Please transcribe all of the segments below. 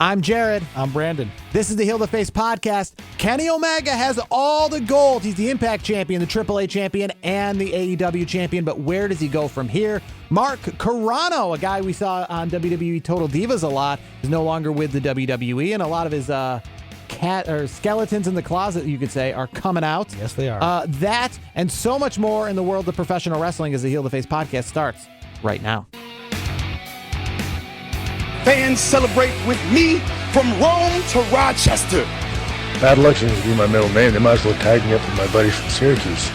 I'm Jared. I'm Brandon. This is the Heel to Face podcast. Kenny Omega has all the gold. He's the Impact Champion, the AAA Champion, and the AEW Champion. But where does he go from here? Mark Carano, a guy we saw on WWE Total Divas a lot, is no longer with the WWE, and a lot of his skeletons in the closet, you could say, are coming out. Yes, they are. That and so much more in the world of professional wrestling as the Heel to Face podcast starts right now. Fans celebrate with me from Rome to Rochester. Bad luck seems to be my middle name. They might as well tag me up with my buddies from Syracuse.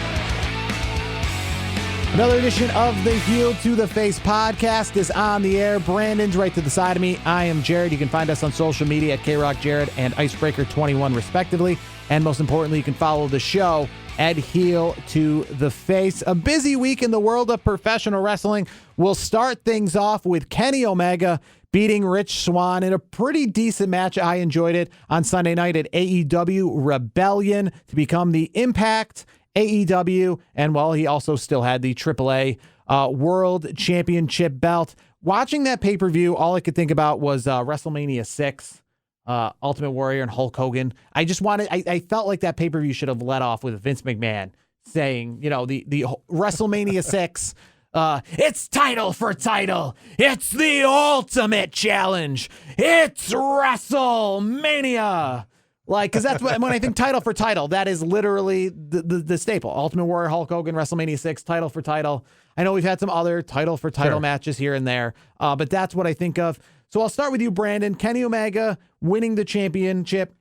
Another edition of the Heel to the Face podcast is on the air. Brandon's right to the side of me. I am Jared. You can find us on social media at KRockJared and Icebreaker21 respectively. And most importantly, you can follow the show at Heel to the Face. A busy week in the world of professional wrestling. We'll start things off with Kenny Omega beating Rich Swann in a pretty decent match. I enjoyed it on Sunday night at AEW Rebellion to become the Impact AEW. And while he also still had the AAA World Championship belt. Watching that pay-per-view, all I could think about was WrestleMania 6, Ultimate Warrior and Hulk Hogan. I felt like that pay-per-view should have led off with Vince McMahon saying, the WrestleMania 6, it's title for title. It's the ultimate challenge. It's WrestleMania. Because that's when I think title for title, that is literally the staple. Ultimate Warrior, Hulk Hogan, WrestleMania 6, title for title. I know we've had some other title for title matches here and there, but that's what I think of. So I'll start with you, Brandon. Kenny Omega winning the championship.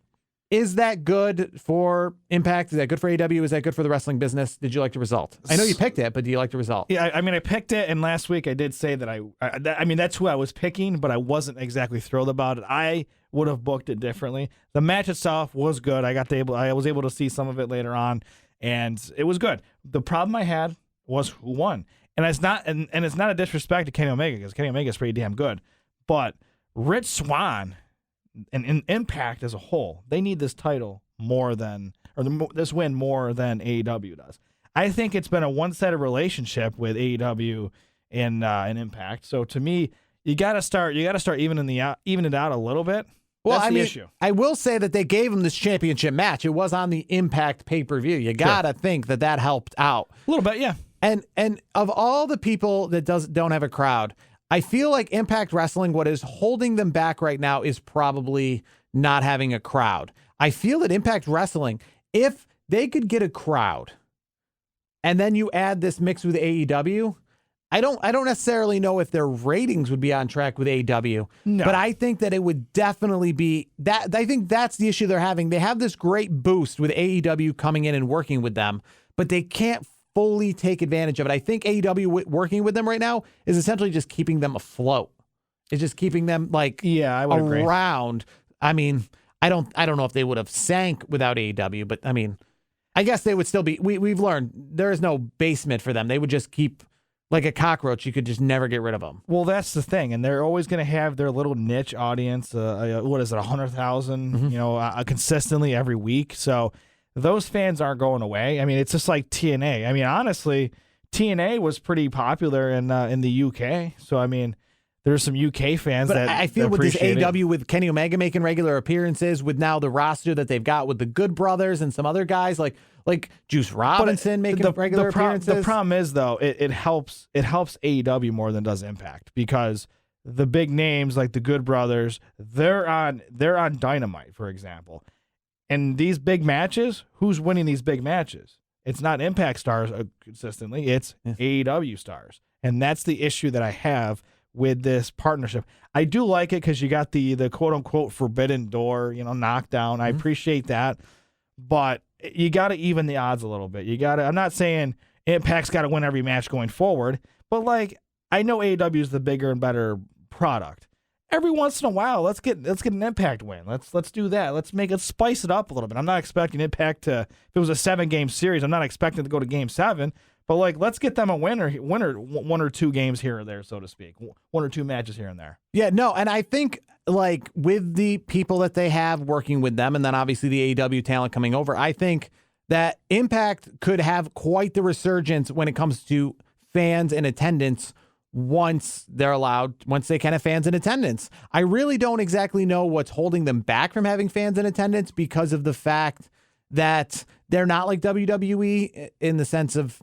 Is that good for Impact? Is that good for AEW? Is that good for the wrestling business? Did you like the result? I know you picked it, but do you like the result? Yeah, I picked it, and last week I did say that that's who I was picking, but I wasn't exactly thrilled about it. I would have booked it differently. The match itself was good. I was able to see some of it later on, and it was good. The problem I had was who won, and it's not a disrespect to Kenny Omega because Kenny Omega is pretty damn good, but Rich Swann and Impact as a whole, they need this title this win more than AEW does. I think it's been a one-sided relationship with AEW and Impact. So to me, you got to start evening it out a little bit. Well, That's the issue. I will say that they gave him this championship match. It was on the Impact pay-per-view. You got to think that helped out A little bit, yeah. And of all the people that don't have a crowd, I feel like Impact Wrestling, what is holding them back right now is probably not having a crowd. I feel that Impact Wrestling, if they could get a crowd and then you add this mix with AEW, I don't necessarily know if their ratings would be on track with AEW, but I think that it would definitely be that. I think that's the issue they're having. They have this great boost with AEW coming in and working with them, but they can't fully take advantage of it. I think AEW working with them right now is essentially just keeping them afloat. It's just keeping them I would around. Agree. I mean, I don't know if they would have sank without AEW, but I mean, I guess they would still be. We've learned there is no basement for them. They would just keep like a cockroach. You could just never get rid of them. Well, that's the thing, and they're always going to have their little niche audience. What is it, 100,000? Consistently every week. So those fans aren't going away. I mean, it's just like TNA. I mean, honestly, TNA was pretty popular in the UK. So, I mean, there's some UK fans but I feel with this AEW, with Kenny Omega making regular appearances, with now the roster that they've got with the Good Brothers and some other guys like Juice Robinson making regular appearances. The problem is, though, it helps AEW more than it does Impact because the big names like the Good Brothers, they're on Dynamite, for example. And these big matches, who's winning these big matches? It's not Impact stars consistently. It's AEW stars. And that's the issue that I have with this partnership. I do like it because you got the quote-unquote forbidden door, knockdown. I appreciate that. But you got to even the odds a little bit. I'm not saying Impact's got to win every match going forward, but I know AEW is the bigger and better product. Every once in a while, let's get an Impact win. Let's do that. Let's spice it up a little bit. I'm not expecting Impact to, if it was a 7-game series, I'm not expecting to go to Game 7. But let's get them a winner, one or two games here or there, so to speak, one or two matches here and there. Yeah, no, and I think with the people that they have working with them, and then obviously the AEW talent coming over, I think that Impact could have quite the resurgence when it comes to fans and attendance once they can have fans in attendance. I really don't exactly know what's holding them back from having fans in attendance because of the fact that they're not like WWE in the sense of,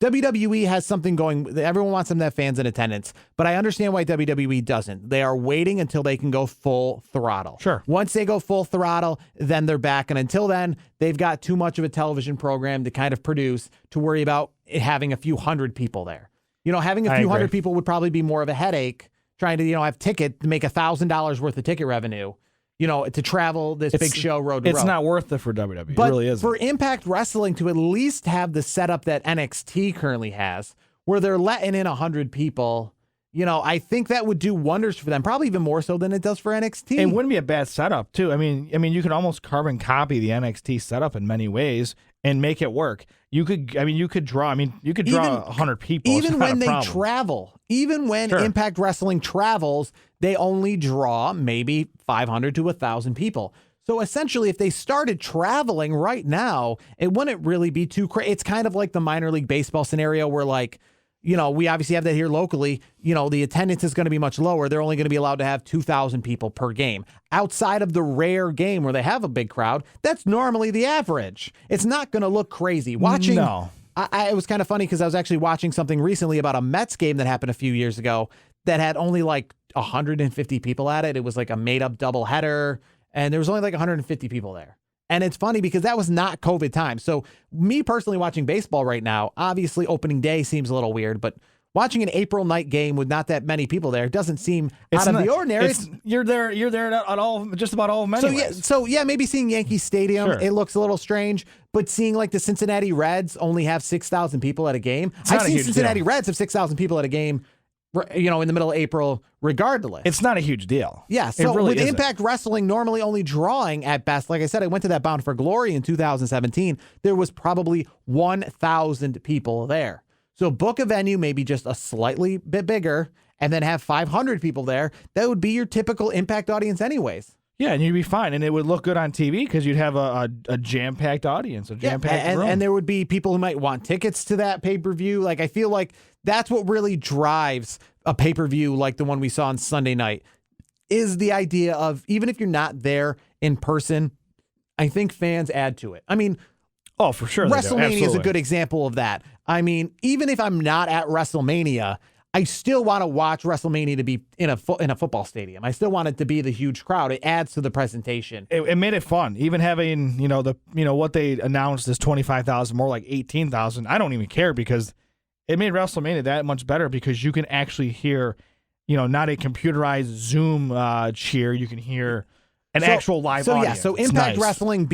WWE has something going. Everyone wants them to have fans in attendance, but I understand why WWE doesn't. They are waiting until they can go full throttle. Sure. Once they go full throttle, then they're back. And until then, they've got too much of a television program to kind of produce to worry about having a few hundred people there. Having a few hundred people would probably be more of a headache trying to, have ticket to make $1,000 worth of ticket revenue. To travel this big show road to road. It's not worth it for WWE. But it really isn't. For Impact Wrestling to at least have the setup that NXT currently has, where they're letting in 100 people, I think that would do wonders for them, probably even more so than it does for NXT. It wouldn't be a bad setup, too. I mean, you could almost carbon copy the NXT setup in many ways and make it work. You could draw 100 people. Even when they travel, Impact Wrestling travels, they only draw maybe 500 to 1,000 people. So essentially, if they started traveling right now, it wouldn't really be too crazy. It's kind of like the minor league baseball scenario where, we obviously have that here locally. The attendance is going to be much lower. They're only going to be allowed to have 2,000 people per game. Outside of the rare game where they have a big crowd, that's normally the average. It's not going to look crazy. No. It was kind of funny because I was actually watching something recently about a Mets game that happened a few years ago that had only 150 people at it. It was like a made-up doubleheader, and there was only 150 people there. And it's funny because that was not COVID time. So me personally watching baseball right now, obviously opening day seems a little weird, but watching an April night game with not that many people there doesn't seem out of the ordinary. You're there at just about all of them anyways. So maybe seeing Yankee Stadium, Sure. It looks a little strange, but seeing the Cincinnati Reds only have 6,000 people at a game. I've seen Cincinnati Reds have 6,000 people at a game, in the middle of April, regardless. It's not a huge deal. Yeah, so really with Impact Wrestling normally only drawing at best, like I said, I went to that Bound for Glory in 2017, there was probably 1,000 people there. So book a venue maybe just a slightly bit bigger and then have 500 people there. That would be your typical Impact audience anyways. Yeah, and you'd be fine, and it would look good on TV because you'd have a jam-packed audience, a jam-packed room. And there would be people who might want tickets to that pay-per-view. I feel like that's what really drives a pay-per-view like the one we saw on Sunday night, is the idea of, even if you're not there in person, I think fans add to it. I mean, oh, for sure. WrestleMania is a good example of that. I mean, even if I'm not at WrestleMania, I still want to watch WrestleMania to be in a football stadium. I still want it to be the huge crowd. It adds to the presentation. It made it fun. Even having, what they announced is 25,000, more like 18,000. I don't even care because it made WrestleMania that much better because you can actually hear, not a computerized Zoom cheer. You can hear an actual live audience. So Impact Wrestling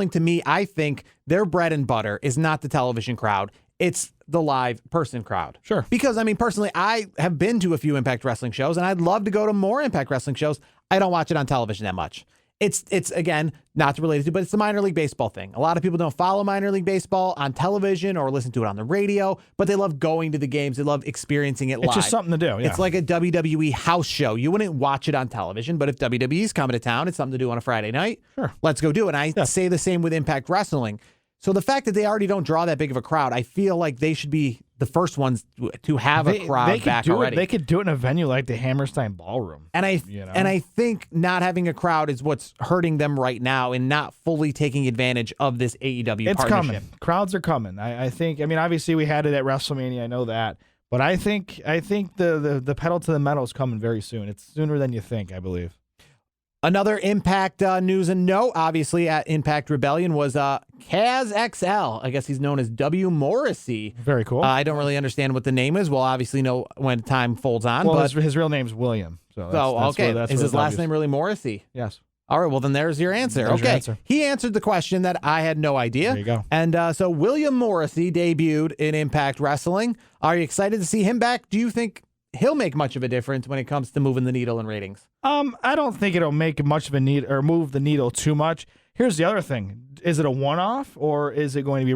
to me, I think their bread and butter is not the television crowd. It's the live person crowd. Sure. Because, personally, I have been to a few Impact Wrestling shows, and I'd love to go to more Impact Wrestling shows. I don't watch it on television that much. It's again, not related to, but it's the minor league baseball thing. A lot of people don't follow minor league baseball on television or listen to it on the radio, but they love going to the games. They love experiencing it live. It's just something to do. Yeah. It's like a WWE house show. You wouldn't watch it on television, but if WWE's coming to town, it's something to do on a Friday night. Sure. Let's go do it. And I say the same with Impact Wrestling. So the fact that they already don't draw that big of a crowd, I feel like they should be the first ones to have a crowd back already. They could do it in a venue like the Hammerstein Ballroom. And I think not having a crowd is what's hurting them right now and not fully taking advantage of this AEW partnership. It's coming. Crowds are coming. I think. Obviously we had it at WrestleMania. I know that, but I think the pedal to the metal is coming very soon. It's sooner than you think, I believe. Another Impact news and note, obviously, at Impact Rebellion was Kaz XL. I guess he's known as W. Morrissey. Very cool. I don't really understand what the name is. We'll obviously know when time folds on. Well, but his real name's William. Is his last name really Morrissey? Yes. All right, well, then there's your answer. There's your answer. He answered the question that I had no idea. There you go. And so William Morrissey debuted in Impact Wrestling. Are you excited to see him back? Do you think he'll make much of a difference when it comes to moving the needle in ratings? I don't think it'll make much of a need or move the needle too much. Here's the other thing: is it a one-off or is it going to be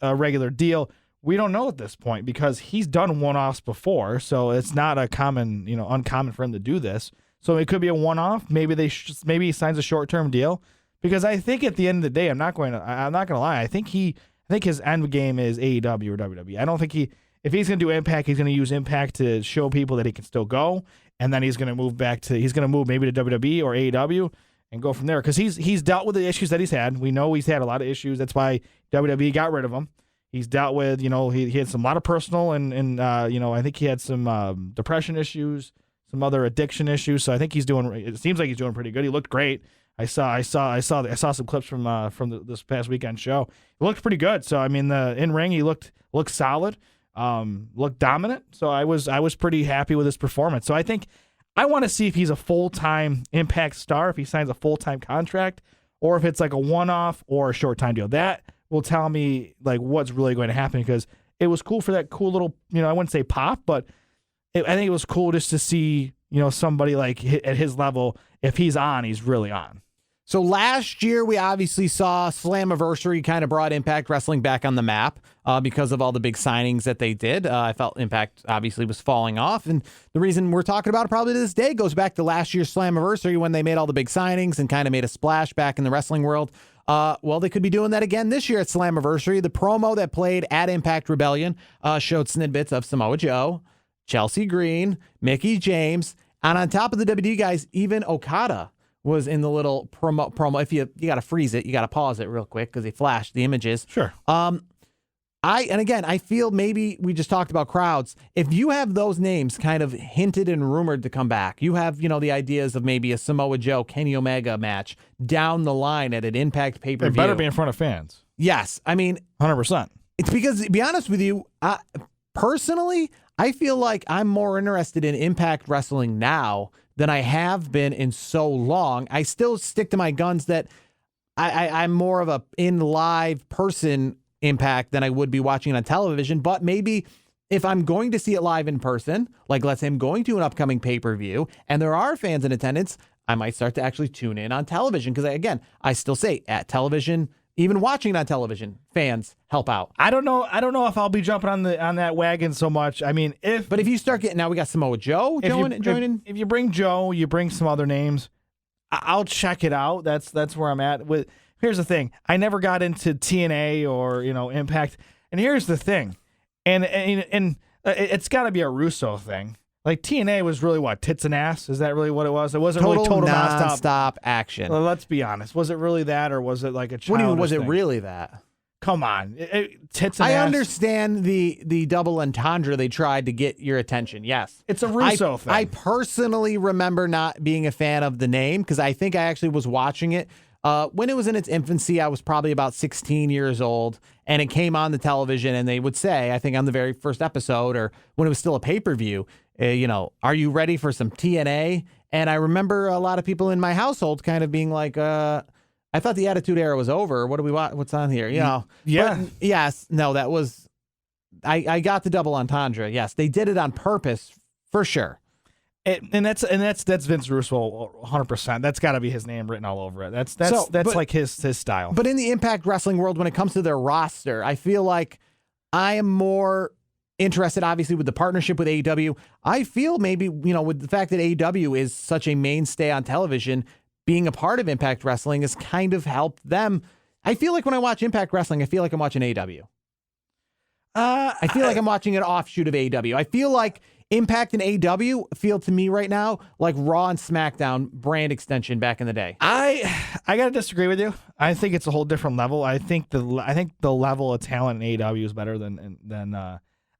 a regular deal? We don't know at this point because he's done one-offs before, so it's not uncommon for him to do this. So it could be a one-off. Maybe he signs a short-term deal because I think at the end of the day, I'm not going to lie. I think his end game is AEW or WWE. I don't think if he's going to do Impact, he's going to use Impact to show people that he can still go, and then he's going to move maybe to WWE or AEW and go from there, because he's dealt with the issues that he's had. We know he's had a lot of issues. That's why WWE got rid of him. He's dealt with, he had a lot of personal and I think he had some depression issues, some other addiction issues. So I think it seems like he's doing pretty good. He looked great. I saw some clips from this past weekend show. He looked pretty good. So I mean, the in ring he looked solid, looked dominant. So I was pretty happy with his performance. So I want to see if he's a full-time Impact star, if he signs a full-time contract, or if it's like a one-off or a short-time deal. That will tell me like what's really going to happen, because it was cool for that cool little, I wouldn't say pop, but I think it was cool just to see, somebody like at his level, if he's on, he's really on. So last year, we obviously saw Slammiversary kind of brought Impact Wrestling back on the map because of all the big signings that they did. I felt Impact obviously was falling off. And the reason we're talking about it probably to this day goes back to last year's Slammiversary, when they made all the big signings and kind of made a splash back in the wrestling world. Well, they could be doing that again this year at Slammiversary. The promo that played at Impact Rebellion showed snippets of Samoa Joe, Chelsea Green, Mickie James, and on top of the WWE guys, even Okada was in the little promo. If you got to freeze it, you got to pause it real quick because they flashed the images. Sure. I feel maybe we just talked about crowds. If you have those names kind of hinted and rumored to come back, you have, the ideas of maybe a Samoa Joe, Kenny Omega match down the line at an Impact pay-per-view. It better be in front of fans. Yes. I mean, 100%. It's because, to be honest with you, personally, I feel like I'm more interested in Impact Wrestling now than I have been in so long. I still stick to my guns that I'm more of a in live person Impact than I would be watching on television. But maybe if I'm going to see it live in person, like let's say I'm going to an upcoming pay-per-view and there are fans in attendance, I might start to actually tune in on television. Because again, I still say at television, even watching it on television, fans help out. I don't know if I'll be jumping on that wagon so much. I mean, if you start getting, now we got Samoa Joe joining. If you bring Joe, you bring some other names, I'll check it out. That's where I'm at. Here's the thing: I never got into TNA or Impact. And here's the thing, and it's got to be a Russo thing. Like TNA was really what, tits and ass? Is that really what it was? It wasn't really total non-stop action. Well, let's be honest. Was it really that, or was it like a childish was it thing? really that? Come on, tits and ass. I understand the double entendre they tried to get your attention. Yes, it's a Russo thing. I personally remember not being a fan of the name because I think I actually was watching it when it was in its infancy. I was probably about 16 years old, and it came on the television, and they would say, I think on the very first episode or when it was still a pay-per-view, are you ready for some TNA? And I remember a lot of people in my household kind of being like, I thought the Attitude Era was over. What do we want? What's on here? Yeah. But, yes. No, that was, I got the double entendre. Yes. They did it on purpose for sure. And that's Vince Russo 100%. That's got to be his name written all over it. That's like his style. But in the Impact Wrestling world, when it comes to their roster, I feel like I am more interested, obviously, with the partnership with AEW. I feel maybe, with the fact that AEW is such a mainstay on television, being a part of Impact Wrestling has kind of helped them. I feel like when I watch Impact Wrestling, I feel like I'm watching AEW. I feel like I'm watching an offshoot of AEW. I feel like Impact and AEW feel to me right now like Raw and SmackDown brand extension back in the day. I gotta disagree with you. I think it's a whole different level. I think the level of talent in AEW is better than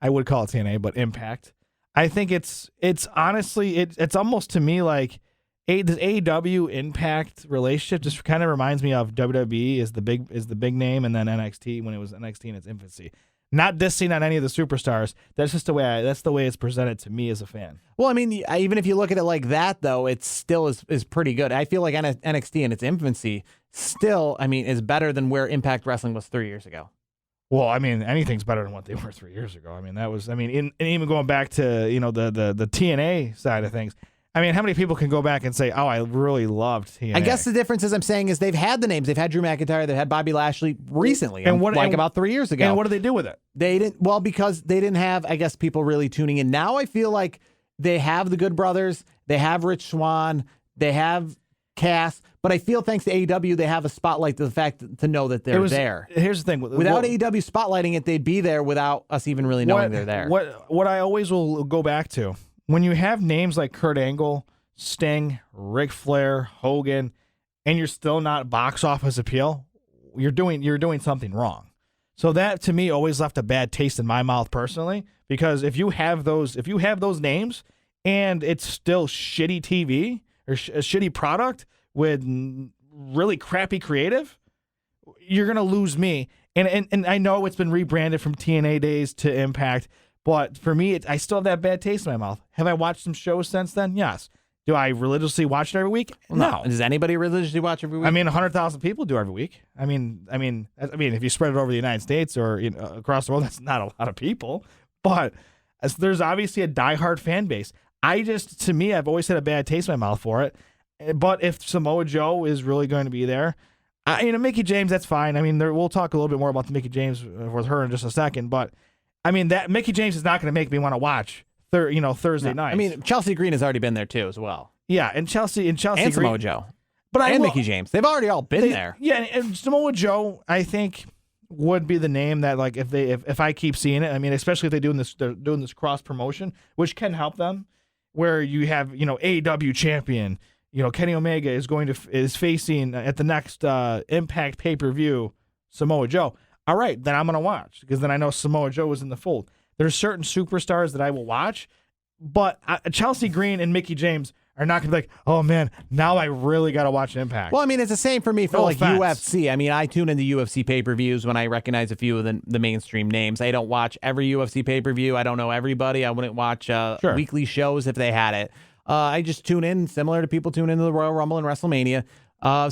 I would call it TNA, but Impact. I think it's honestly it's almost to me like the AEW Impact relationship just kind of reminds me of WWE is the big name, and then NXT when it was NXT in its infancy. Not dissing on any of the superstars. That's just the way it's presented to me as a fan. Well, I mean, even if you look at it like that, though, it still is pretty good. I feel like NXT in its infancy still, is better than where Impact Wrestling was 3 years ago. Well, anything's better than what they were 3 years ago. And even going back to the TNA side of things. How many people can go back and say, "Oh, I really loved TNA"? I guess the difference is they've had the names. They've had Drew McIntyre. They've had Bobby Lashley recently, about 3 years ago. And what do they do with it? They didn't. Well, because they didn't have, I guess, people really tuning in. Now I feel like they have the Good Brothers. They have Rich Swann. They have cast. But I feel thanks to AEW, they have a spotlight to the fact to know that they're there. Here's the thing. Without AEW spotlighting it, they'd be there without us even really knowing they're there. What I always will go back to, when you have names like Kurt Angle, Sting, Ric Flair, Hogan, and you're still not box office appeal, you're doing something wrong. So that to me always left a bad taste in my mouth personally, because if you have those names and it's still shitty TV or a shitty product with really crappy creative, you're gonna lose me. And I know it's been rebranded from TNA days to Impact, but for me, I still have that bad taste in my mouth. Have I watched some shows since then? Yes. Do I religiously watch it every week? No. Does anybody religiously watch every week? I mean, 100,000 people do every week. I mean, if you spread it over the United States or across the world, that's not a lot of people. But there's obviously a diehard fan base. To me, I've always had a bad taste in my mouth for it. But if Samoa Joe is really going to be there, Mickie James, that's fine. I mean, we'll talk a little bit more about the Mickie James with her in just a second. But I mean, that Mickie James is not going to make me want to watch Thursday night. I mean, Chelsea Green has already been there too, as well. Yeah, and Chelsea and Green, Samoa Joe, and Mickie James, they've already all been there. Yeah, and Samoa Joe, I think, would be the name that, like, if I keep seeing it. I mean, especially if they're doing this cross promotion, which can help them, where you have AEW champion, Kenny Omega is facing at the next Impact pay-per-view Samoa Joe. All right, then I'm gonna watch, because then I know Samoa Joe is in the fold. There's certain superstars that I will watch, but Chelsea Green and Mickie James are not going to be like, oh, man, now I really got to watch Impact. Well, I mean, it's the same for me for UFC. I mean, I tune into UFC pay-per-views when I recognize a few of the mainstream names. I don't watch every UFC pay-per-view. I don't know everybody. I wouldn't watch weekly shows if they had it. I just tune in, similar to people tune into the Royal Rumble and WrestleMania.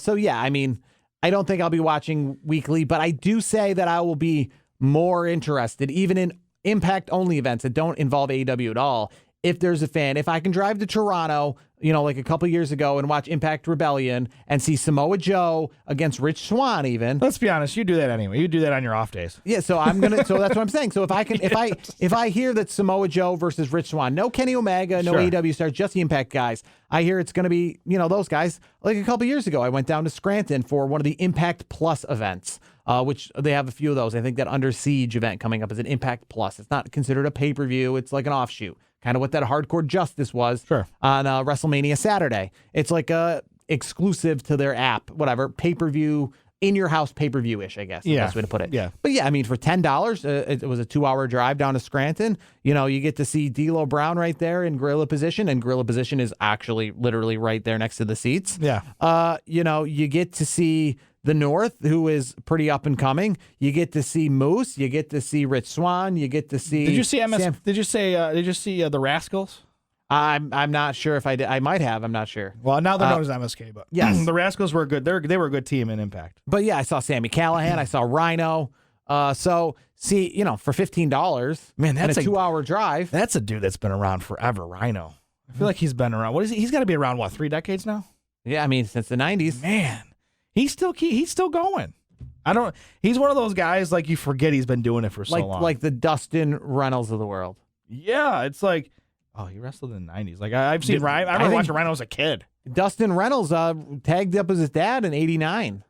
So, yeah, I mean, I don't think I'll be watching weekly, but I do say that I will be more interested, even in Impact-only events that don't involve AEW at all. If there's a fan, if I can drive to Toronto, like a couple years ago and watch Impact Rebellion and see Samoa Joe against Rich Swann, even. Let's be honest, you do that anyway. You do that on your off days. Yeah, so that's what I'm saying. So if I hear that Samoa Joe versus Rich Swann, no Kenny Omega, no AEW stars, just the Impact guys. I hear it's going to be, those guys. Like a couple years ago, I went down to Scranton for one of the Impact Plus events. Which they have a few of those. I think that Under Siege event coming up is an Impact Plus. It's not considered a pay-per-view. It's like an offshoot. Kind of what that Hardcore Justice was on WrestleMania Saturday. It's like a exclusive to their app, whatever, pay-per-view, in-your-house pay-per-view-ish, I guess. Is the best way to put it. Yeah. But yeah, I mean, for $10, it was a 2-hour drive down to Scranton. You get to see D'Lo Brown right there in gorilla position, and gorilla position is actually literally right there next to the seats. Yeah. You get to see the North, who is pretty up and coming. You get to see Moose. You get to see Rich Swann. You get to see. Did you see Did you see the Rascals? I'm not sure if I did. I might have. I'm not sure. Well, now they're known as MSK, but yes, the Rascals were good. They were a good team in Impact. But yeah, I saw Sami Callihan. I saw Rhino. So see, for $15, man, that's a 2-hour drive. That's a dude that's been around forever. Rhino. I feel like he's been around. What is he? He's got to be around 3 decades now. Yeah, I mean since the '90s. Man. He's still going. He's one of those guys, like, you forget he's been doing it for so long. Like the Dustin Reynolds of the world. Yeah, it's like, oh, he wrestled in the 90s. Like, I've seen Rhino. I remember watching Rhino as a kid. Dustin Reynolds tagged up as his dad in '89.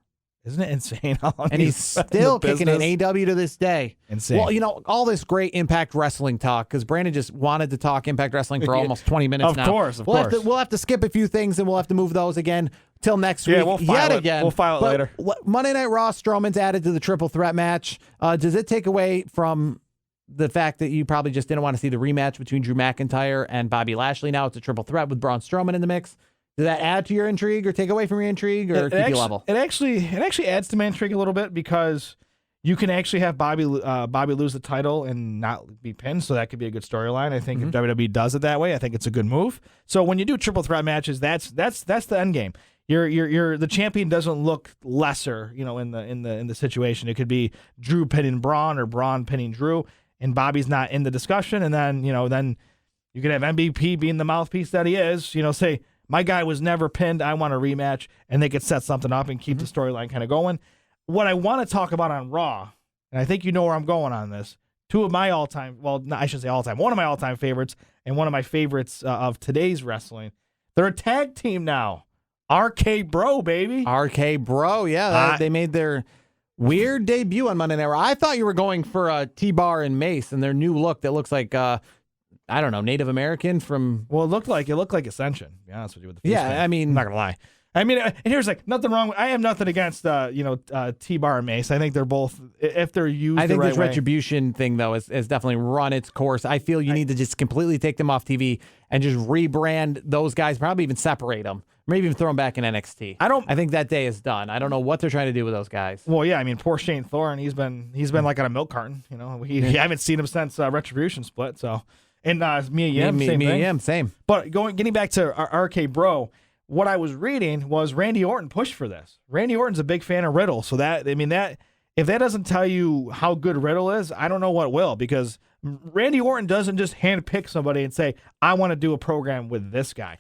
Isn't it insane how long and he's still kicking in AEW to this day. Insane. Well, all this great Impact Wrestling talk, because Brandon just wanted to talk Impact Wrestling for almost 20 minutes now. Of course. We'll have to skip a few things, and we'll have to move those again till next week. We'll file it again. We'll file it later. Monday Night Raw, Strowman's added to the triple threat match. Does it take away from the fact that you probably just didn't want to see the rematch between Drew McIntyre and Bobby Lashley? Now it's a triple threat with Braun Strowman in the mix. Does that add to your intrigue or take away from your intrigue or keep you level? It actually adds to my intrigue a little bit, because you can actually have Bobby lose the title and not be pinned, so that could be a good storyline. I think if WWE does it that way, I think it's a good move. So when you do triple threat matches, that's the end game. The champion doesn't look lesser, in the situation. It could be Drew pinning Braun or Braun pinning Drew, and Bobby's not in the discussion, and then you could have MVP being the mouthpiece that he is, say, my guy was never pinned, I want a rematch, and they could set something up and keep the storyline kind of going. What I want to talk about on Raw, and I think you know where I'm going on this, two of my all-time, well, no, I shouldn't say all-time, one of my all-time favorites and one of my favorites of today's wrestling. They're a tag team now. RK Bro, baby. RK Bro, yeah. They made their weird debut on Monday Night Raw. I thought you were going for TBar and Mace and their new look that looks like, I don't know, Native American from... Well, it looked like Ascension, to be honest with you. With the yeah, I mean... I'm not going to lie. I mean, and here's nothing wrong. I have nothing against, TBar and Mace. I think they're both, if they're used I think the right this way. retribution thing, though, has definitely run its course. I feel you need to just completely take them off TV and just rebrand those guys, probably even separate them. Maybe even throw them back in NXT. I think that day is done. I don't know what they're trying to do with those guys. Well, yeah, I mean, poor Shane Thorne. He's been like on a milk carton. I haven't seen him since Retribution split. So, and Mia Yim, same thing. Yim, same. But getting back to RK Bro, what I was reading was Randy Orton pushed for this. Randy Orton's a big fan of Riddle, so that if that doesn't tell you how good Riddle is, I don't know what will, because Randy Orton doesn't just handpick somebody and say, I want to do a program with this guy.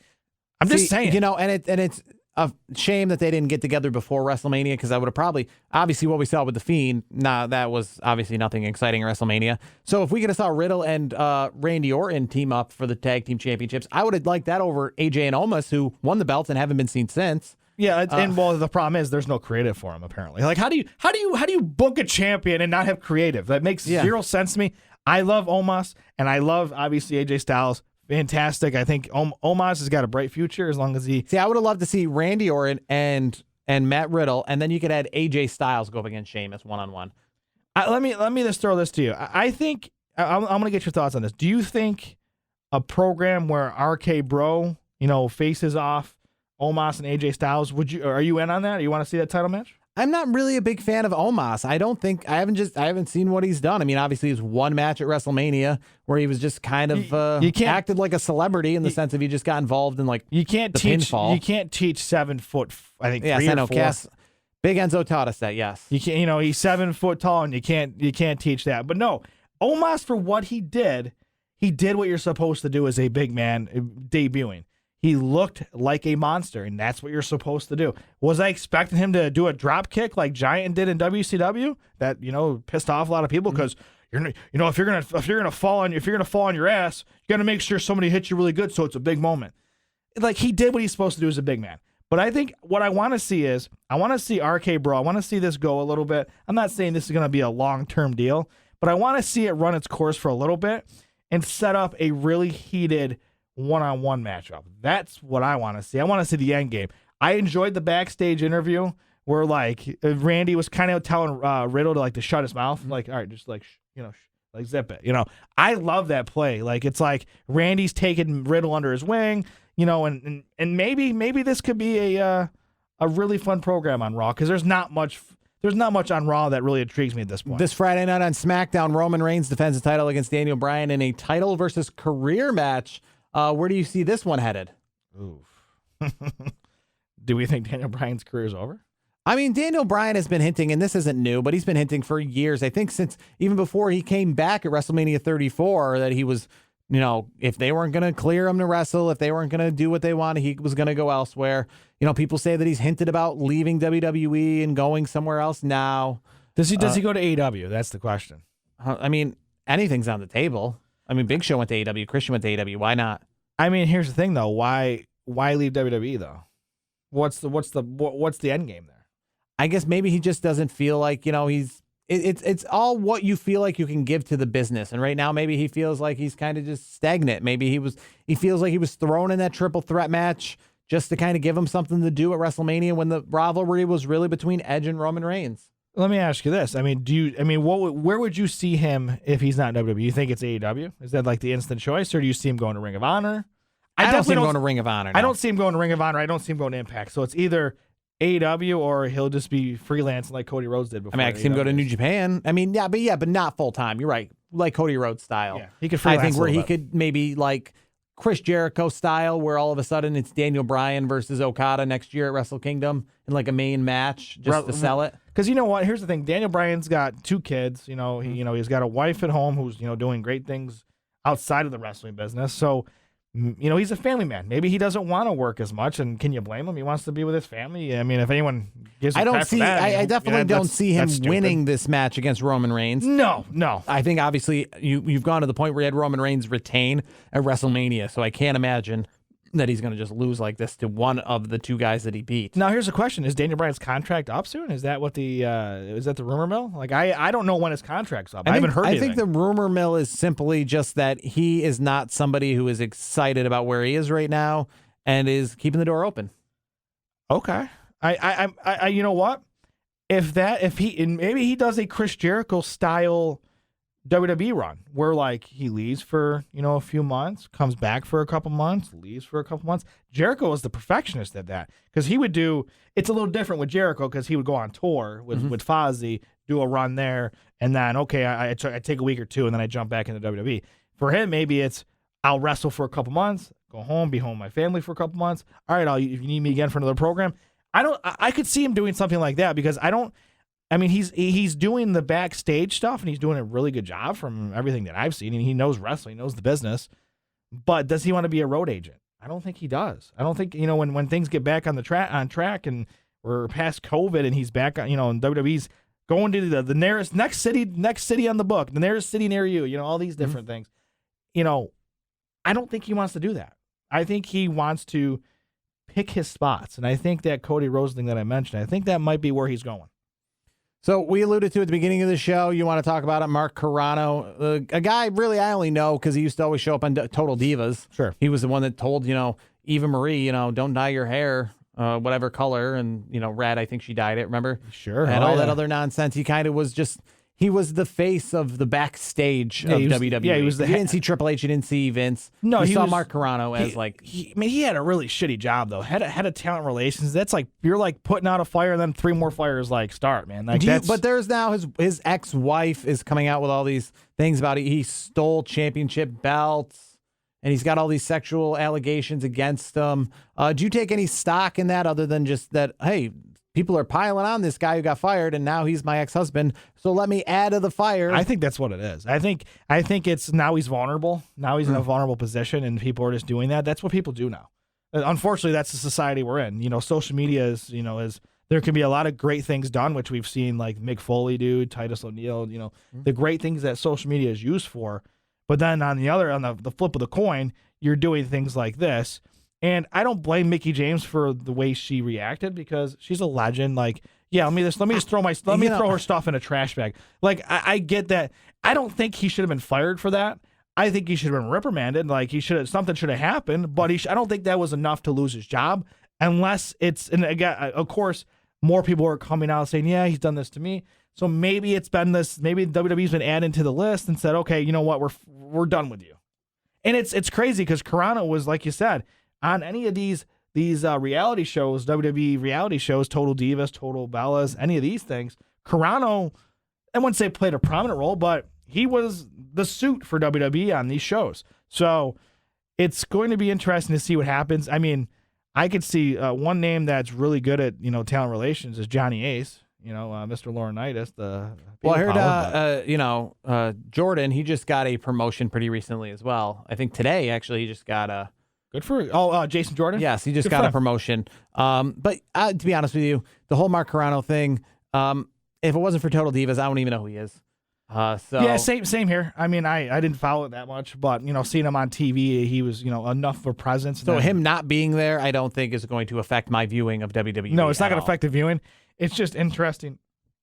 I'm just saying. And it's a shame that they didn't get together before WrestleMania, because I would have probably, obviously what we saw with The Fiend, that was obviously nothing exciting at WrestleMania. So if we could have saw Riddle and Randy Orton team up for the tag team championships, I would have liked that over AJ and Omos, who won the belts and haven't been seen since. Yeah, the problem is there's no creative for him, apparently. Like, how do you book a champion and not have creative? That makes zero sense to me. I love Omos, and I love, obviously, AJ Styles. Fantastic. I think Omos has got a bright future as long as he... See, I would have loved to see Randy Orton and Matt Riddle, and then you could add AJ Styles go up against Sheamus one-on-one. Let me just throw this to you. I think... I'm going to get your thoughts on this. Do you think a program where RK Bro, faces off Omos and AJ Styles, are you in on that? Or you want to see that title match? I'm not really a big fan of Omos. I haven't seen what he's done. I mean, obviously, his one match at WrestleMania where he was just kind of acted like a celebrity in the sense of he just got involved in pinfall. You can't teach 7 foot. I think yes, 3 I or know. 4. Big Enzo taught us that. Yes, you can't. He's 7 foot tall, and you can't teach that. But no, Omos, for what he did what you're supposed to do as a big man debuting. He looked like a monster, and that's what you're supposed to do. Was I expecting him to do a drop kick like Giant did in WCW? That pissed off a lot of people, because if you're gonna fall on your ass, you got to make sure somebody hits you really good, so it's a big moment. Like, he did what he's supposed to do as a big man. But I think what I want to see is RK Bro. I want to see this go a little bit. I'm not saying this is going to be a long-term deal, but I want to see it run its course for a little bit and set up a really heated one-on-one matchup. That's what I want to see. I want to see the end game. I enjoyed the backstage interview where Randy was kind of telling Riddle to shut his mouth, like, all right, just zip it. I love that play. Like, it's like Randy's taking Riddle under his wing, and maybe this could be a really fun program on Raw, because there's not much on Raw that really intrigues me at this point. This Friday night on SmackDown, Roman Reigns defends the title against Daniel Bryan in a title versus career match. Where do you see this one headed? Oof. Do we think Daniel Bryan's career is over? I mean, Daniel Bryan has been hinting, and this isn't new, but he's been hinting for years. I think since even before he came back at WrestleMania 34, that he was, if they weren't going to clear him to wrestle, if they weren't going to do what they wanted, he was going to go elsewhere. People say that he's hinted about leaving WWE and going somewhere else now. Does he go to AEW? That's the question. I mean, anything's on the table. I mean, Big Show went to AEW, Christian went to AEW. Why not? I mean, here's the thing though. Why leave WWE though? What's the end game there? I guess maybe he just doesn't feel like, it's all what you feel like you can give to the business. And right now, maybe he feels like he's kind of just stagnant. Maybe he feels like he was thrown in that triple threat match just to kind of give him something to do at WrestleMania when the rivalry was really between Edge and Roman Reigns. Let me ask you this. I mean, where would you see him if he's not WWE? You think it's AEW? Is that like the instant choice, or do you see him going to Ring of Honor? I don't see him going to Ring of Honor. No. I don't see him going to Ring of Honor. I don't see him going to Impact. So it's either AEW or he'll just be freelancing like Cody Rhodes did before. I can see him go to New Japan. I mean, but not full time. You're right, like Cody Rhodes style. Yeah, he could freelance. I think where he could maybe like Chris Jericho style, where all of a sudden it's Daniel Bryan versus Okada next year at Wrestle Kingdom in like a main match just to sell it. Because you know what? Here's the thing. Daniel Bryan's got 2 kids. He's got a wife at home who's doing great things outside of the wrestling business. So, he's a family man. Maybe he doesn't want to work as much, and can you blame him? He wants to be with his family. I mean, if anyone gives him crap for that, I definitely don't see him winning this match against Roman Reigns. No. I think obviously you've gone to the point where you had Roman Reigns retain at WrestleMania, so I can't imagine that he's going to just lose like this to one of the two guys that he beat. Now, here's a question: is Daniel Bryan's contract up soon? Is that what is that the rumor mill? Like, I don't know when his contract's up. I haven't heard anything. I think the rumor mill is simply just that he is not somebody who is excited about where he is right now and is keeping the door open. Okay, I you know what? If maybe he does a Chris Jericho style WWE run where like he leaves for, a few months, comes back for a couple months, leaves for a couple months. Jericho was the perfectionist at that because he would it's a little different with Jericho because he would go on tour with Fozzy, do a run there, and then, I take a week or two and then I jump back into WWE. For him, maybe it's I'll wrestle for a couple months, go home, be home with my family for a couple months. All right, if you need me again for another program. I could see him doing something like that because he's doing the backstage stuff and he's doing a really good job from everything that I've seen. And he knows wrestling, he knows the business. But does he want to be a road agent? I don't think he does. I don't think, when things get back on track and we're past COVID and he's back on, and WWE's going to the next city on the book, the nearest city near you, all these different things. I don't think he wants to do that. I think he wants to pick his spots. And I think that Cody Rhodes thing that I mentioned, I think that might be where he's going. So we alluded to at the beginning of the show, you want to talk about it, Mark Carano, a guy really I only know because he used to always show up on Total Divas. Sure. He was the one that told, Eva Marie, don't dye your hair, whatever color, and, red, I think she dyed it, remember? Sure. And all that other nonsense. He kind of was he was the face of the backstage of WWE. Yeah, he was you didn't see Triple H, you didn't see Vince. No, you saw Mark Carano as he had a really shitty job though. Head of talent relations. That's like you're like putting out a fire and then 3 more fires start, man. But there's now his ex-wife is coming out with all these things about it. He stole championship belts and he's got all these sexual allegations against him. Do you take any stock in that other than just that, hey, people are piling on this guy who got fired, and now he's my ex-husband, so let me add to the fire? I think that's what it is. I think it's now he's vulnerable. Now he's in a vulnerable position, and people are just doing that. That's what people do now. Unfortunately, that's the society we're in. Social media is there can be a lot of great things done, which we've seen like Mick Foley do, Titus O'Neil, the great things that social media is used for. But then on the flip of the coin, you're doing things like this. And I don't blame Mickie James for the way she reacted because she's a legend. Like, yeah, let me just throw her stuff in a trash bag. Like, I get that. I don't think he should have been fired for that. I think he should have been reprimanded. Like, something should have happened. But I don't think that was enough to lose his job, unless it's. And again, of course, more people are coming out saying, yeah, he's done this to me. So maybe it's been this. Maybe WWE's been added to the list and said, okay, you know what, we're done with you. And it's crazy because Carano was, like you said, on any of these reality shows, WWE reality shows, Total Divas, Total Bellas, any of these things, Carano, I wouldn't say played a prominent role, but he was the suit for WWE on these shows. So it's going to be interesting to see what happens. I mean, I could see one name that's really good at talent relations is Johnny Ace. Mr. Laurinaitis. I heard Jordan. He just got a promotion pretty recently as well. I think today actually he just got a. Good for Jason Jordan? Yes, he just got a promotion. But to be honest with you, the whole Mark Carano thing, if it wasn't for Total Divas, I don't even know who he is. Yeah, same here. I mean, I didn't follow it that much, but seeing him on TV, he was enough of a presence. So him not being there, I don't think is going to affect my viewing of WWE. No, it's not going to affect the viewing. It's just interesting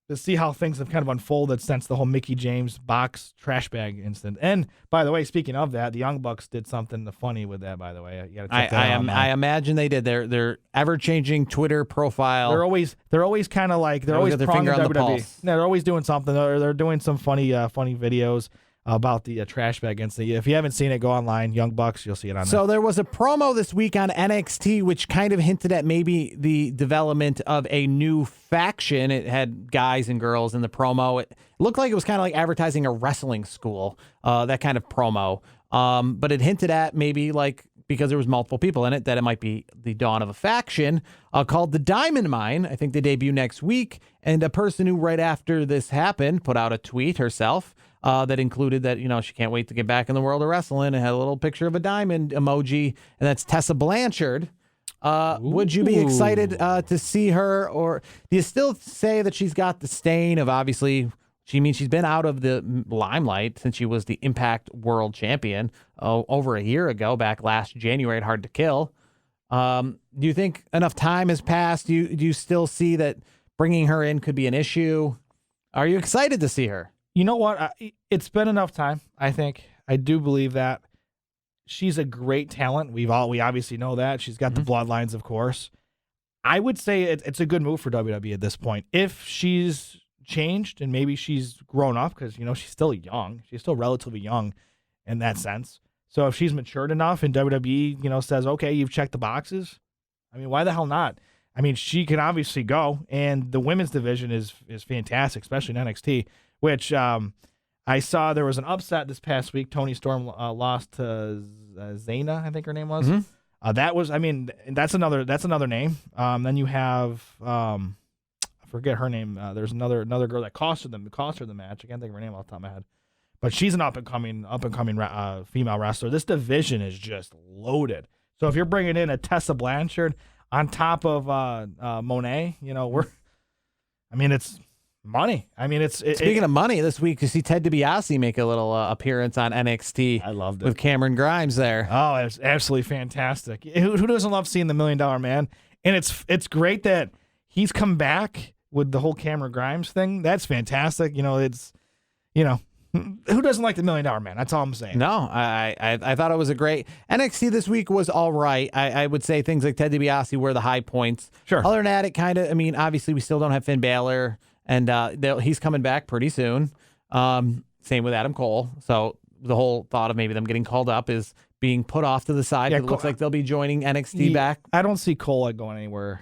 to see how things have kind of unfolded since the whole Mickie James box trash bag incident. And by the way, speaking of that, the Young Bucks did something funny with that. By the way, you gotta check that out. I imagine they did. Their ever-changing Twitter profile. They're always kind of like they're always their finger on the pulse. No, they're always doing something. They're doing some funny videos about the trash bag incident. If you haven't seen it, go online. Young Bucks, you'll see it on there. So there was a promo this week on NXT, which kind of hinted at maybe the development of a new faction. It had guys and girls in the promo. It looked like it was kind of like advertising a wrestling school, that kind of promo. But it hinted at maybe like, because there was multiple people in it, that it might be the dawn of a faction called the Diamond Mine. I think they debut next week. And a person who right after this happened put out a tweet herself that included that, she can't wait to get back in the world of wrestling, and had a little picture of a diamond emoji, and that's Tessa Blanchard. Would you be excited to see her, or do you still say that she's got the stain of obviously She's been out of the limelight since she was the Impact World Champion over a year ago, back last January at Hard to Kill. Do you think enough time has passed? Do you still see that bringing her in could be an issue? Are you excited to see her? You know what? It's been enough time, I think. I do believe that. She's a great talent. We obviously know that. She's got the bloodlines, of course. I would say it's a good move for WWE at this point. If she's changed and maybe she's grown up, because, she's still young. She's still relatively young in that sense. So if she's matured enough and WWE, says, okay, you've checked the boxes, I mean, why the hell not? I mean, she can obviously go, and the women's division is fantastic, especially in NXT, which I saw there was an upset this past week. Toni Storm lost to Zayna, I think her name was. That's another name. Then you have I forget her name. There's another girl that cost her the match. I can't think of her name off the top of my head, but she's an up and coming female wrestler. This division is just loaded. So if you're bringing in a Tessa Blanchard on top of Monet, it's money. Speaking of money, this week you see Ted DiBiase make a little appearance on NXT. I loved it with Cameron Grimes there. Oh, it's absolutely fantastic. Who doesn't love seeing the $1 Million Man? And it's great that he's come back with the whole Cameron Grimes thing. That's fantastic. Who doesn't like the $1 Million Man? That's all I'm saying. No, I thought it was a great NXT this week was all right. I would say things like Ted DiBiase were the high points. Sure. Other than that, it kind of. Obviously we still don't have Finn Balor. And he's coming back pretty soon. Same with Adam Cole. So the whole thought of maybe them getting called up is being put off to the side. Yeah, it looks like they'll be joining NXT back. I don't see Cole going anywhere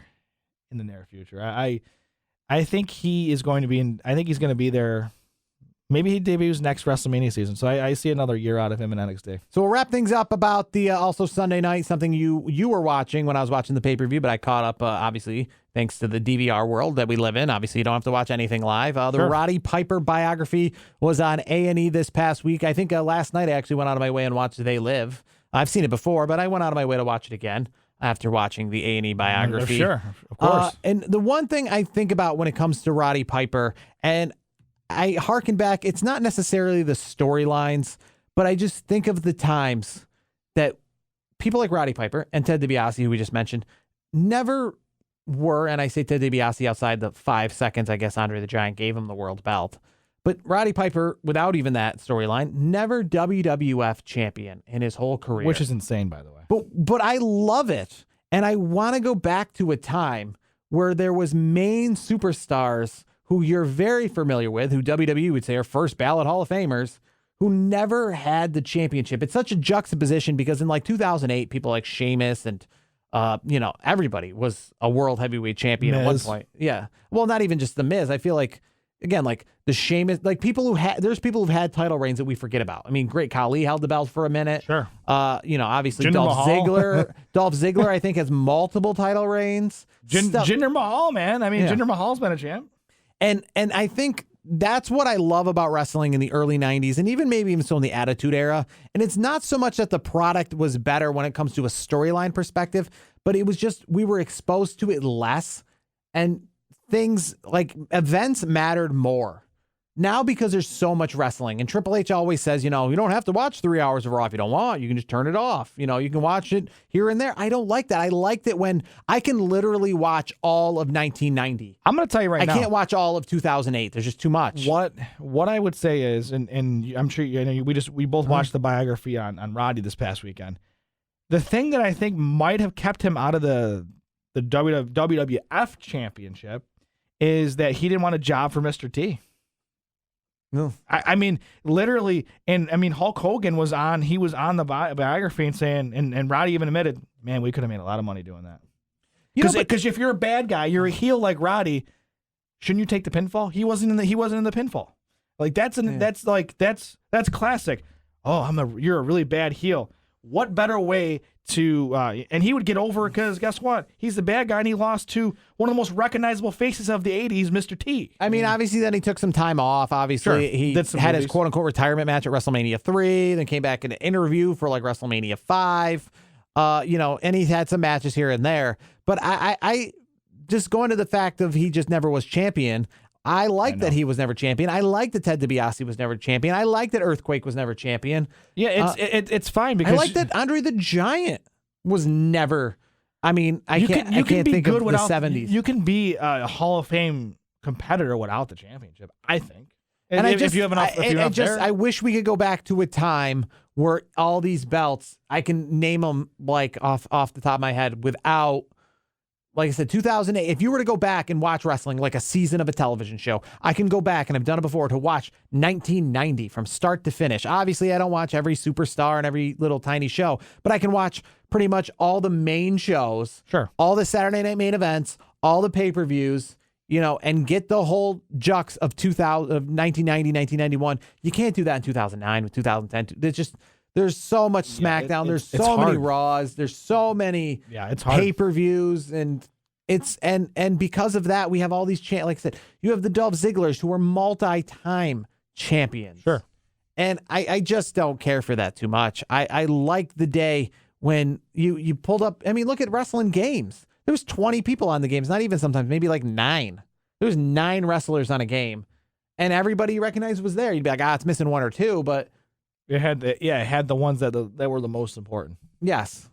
in the near future. I think he is going to be I think he's going to be there. Maybe he debuts next WrestleMania season. So I see another year out of him in NXT. So we'll wrap things up about the also Sunday night, something you were watching when I was watching the pay-per-view, but I caught up, obviously, thanks to the DVR world that we live in. Obviously, you don't have to watch anything live. The Roddy Piper biography was on A&E this past week. I think last night I actually went out of my way and watched They Live. I've seen it before, but I went out of my way to watch it again after watching the A&E biography. Sure, of course. And the one thing I think about when it comes to Roddy Piper, and I harken back, it's not necessarily the storylines, but I just think of the times that people like Roddy Piper and Ted DiBiase, who we just mentioned, never were, and I say Ted DiBiase outside the 5 seconds, I guess Andre the Giant gave him the world belt, but Roddy Piper, without even that storyline, never WWF champion in his whole career. Which is insane, by the way. But I love it, and I want to go back to a time where there was main superstars who you're very familiar with, who WWE would say are first ballot Hall of Famers, who never had the championship. It's such a juxtaposition because in like 2008, people like Sheamus and, everybody was a world heavyweight champion at one point. Yeah. Well, not even just the Miz. I feel like, again, like the Sheamus, like there's people who've had title reigns that we forget about. Great Khali held the belt for a minute. Sure. Obviously Jinder Dolph Mahal. Ziggler. Dolph Ziggler, I think, has multiple title reigns. Jinder Mahal, man. Jinder Mahal's been a champ. And I think that's what I love about wrestling in the early 90s and maybe even so in the Attitude Era. And it's not so much that the product was better when it comes to a storyline perspective, but it was just we were exposed to it less and things like events mattered more. Now because there's so much wrestling, and Triple H always says, you don't have to watch 3 hours of Raw if you don't want. You can just turn it off. You can watch it here and there. I don't like that. I liked it when I can literally watch all of 1990. I'm going to tell you right now. I can't watch all of 2008. There's just too much. What I would say is, and I'm sure we both watched the biography on Roddy this past weekend. The thing that I think might have kept him out of the WWF championship is that he didn't want a job for Mr. T. No, Literally, and Hulk Hogan was on the biography and saying, and Roddy even admitted, man, we could have made a lot of money doing that. Because if you're a bad guy, you're a heel like Roddy, shouldn't you take the pinfall? He wasn't in the pinfall. Like that's classic. Oh, you're a really bad heel. What better way to and he would get over it because guess what? He's the bad guy and he lost to one of the most recognizable faces of the 80s, Mr. T. Obviously then he took some time off. Obviously he had his quote unquote retirement match at WrestleMania 3, then came back in an interview for like WrestleMania 5. And he had some matches here and there. But I just going to the fact of he just never was champion. I like that he was never champion. I like that Ted DiBiase was never champion. I like that Earthquake was never champion. Yeah, it's fine because I like that Andre the Giant was never. I mean, I can't be think good of without the 70s. You can be a Hall of Fame competitor without the championship, I think. And if you have enough, I wish we could go back to a time where all these belts, I can name them like off the top of my head without, like I said, 2008. If you were to go back and watch wrestling like a season of a television show, I can go back, and I've done it before, to watch 1990 from start to finish. Obviously, I don't watch every superstar and every little tiny show, but I can watch pretty much all the main shows, all the Saturday night main events, all the pay-per-views, and get the whole jux of 1990, 1991. You can't do that in 2009 with 2010. There's so much SmackDown. There's so many Raws. There's so many pay-per-views, and and because of that, we have all these like I said, you have the Dolph Zigglers who are multi-time champions. Sure. And I just don't care for that too much. I like the day when you pulled up. I mean, look at wrestling games. There was 20 people on the games, not even sometimes, maybe like 9. There was 9 wrestlers on a game, and everybody you recognized was there. You'd be like, it's missing 1 or 2, but it had the ones that were the most important. Yes.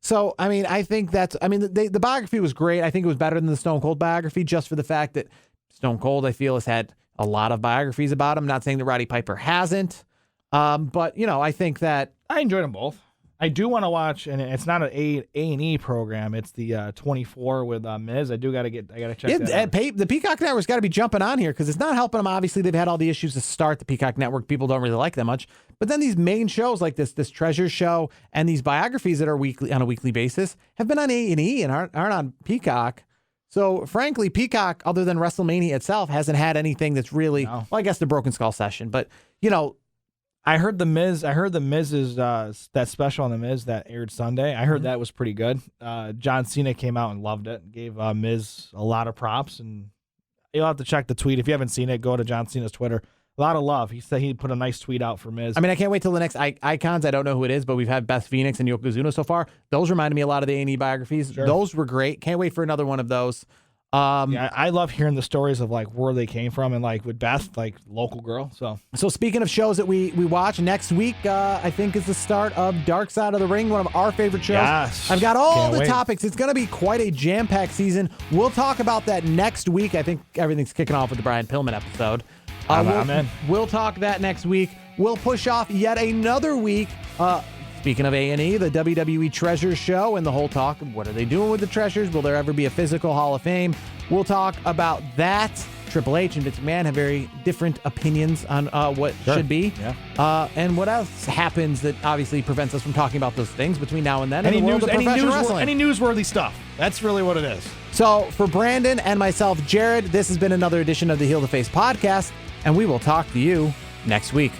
So, I mean, I think the biography was great. I think it was better than the Stone Cold biography, just for the fact that Stone Cold, I feel, has had a lot of biographies about him. Not saying that Roddy Piper hasn't, but I think that I enjoyed them both. I do want to watch, and it's not an A&E program. It's the 24 with Miz. I gotta check that out. The Peacock Network's got to be jumping on here because it's not helping them. Obviously, they've had all the issues to start the Peacock Network. People don't really like that much. But then these main shows like this Treasure Show and these biographies that are on a weekly basis have been on A&E and aren't on Peacock. So, frankly, Peacock, other than WrestleMania itself, hasn't had anything that's really, well, I guess the Broken Skull session, but I heard the Miz's that special on the Miz that aired Sunday. I heard that was pretty good. John Cena came out and loved it. Gave Miz a lot of props, and you'll have to check the tweet if you haven't seen it. Go to John Cena's Twitter. A lot of love. He said he put a nice tweet out for Miz. I mean, I can't wait till the next Icons. I don't know who it is, but we've had Beth Phoenix and Yokozuna so far. Those reminded me a lot of the A&E biographies. Sure. Those were great. Can't wait for another one of those. I love hearing the stories of like where they came from, and like with Beth, like local girl. So speaking of shows that we watch next week, I think is the start of Dark Side of the Ring, one of our favorite shows. Yes. I've got all the topics. It's going to be quite a jam-packed season. We'll talk about that next week. I think everything's kicking off with the Brian Pillman episode. I'm in. We'll talk that next week. We'll push off yet another week. Speaking of A&E, the WWE Treasures show and the whole talk of what are they doing with the treasures? Will there ever be a physical Hall of Fame? We'll talk about that. Triple H and Vince McMahon have very different opinions on what should be. Yeah. And what else happens that obviously prevents us from talking about those things between now and then? Any newsworthy stuff. That's really what it is. So for Brandon and myself, Jared, this has been another edition of the Heel to Face podcast, and we will talk to you next week.